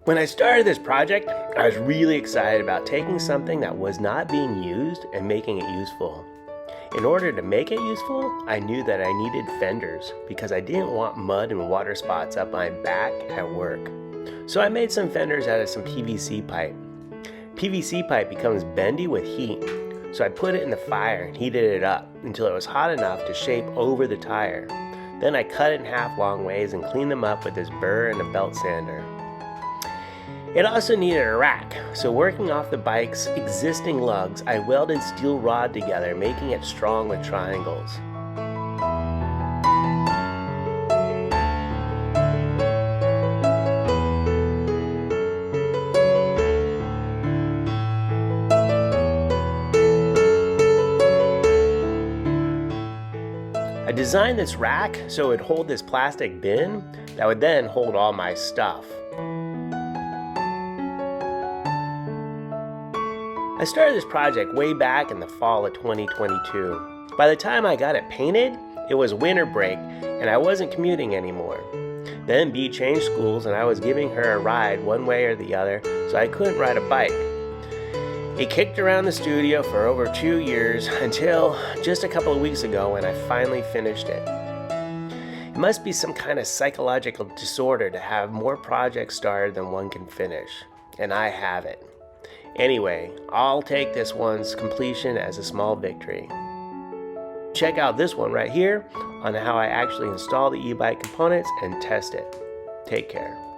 When I started this project, I was really excited about taking something that was not being used and making it useful. In order to make it useful, I knew that I needed fenders because I didn't want mud and water spots up my back at work. So I made some fenders out of some PVC pipe. PVC pipe becomes bendy with heat, so I put it in the fire and heated it up until it was hot enough to shape over the tire. Then I cut it in half long ways and cleaned them up with this burr and a belt sander. It also needed a rack, so working off the bike's existing lugs, I welded steel rod together, making it strong with triangles. I designed this rack so it would hold this plastic bin that would then hold all my stuff. I started this project way back in the fall of 2022. By the time I got it painted, it was winter break and I wasn't commuting anymore. Then Bee changed schools and I was giving her a ride one way or the other, so I couldn't ride a bike. It kicked around the studio for over 2 years until just a couple of weeks ago when I finally finished it. It must be some kind of psychological disorder to have more projects started than one can finish, and I have it. Anyway, I'll take this one's completion as a small victory. Check out this one right here on how I actually install the e-bike components and test it. Take care.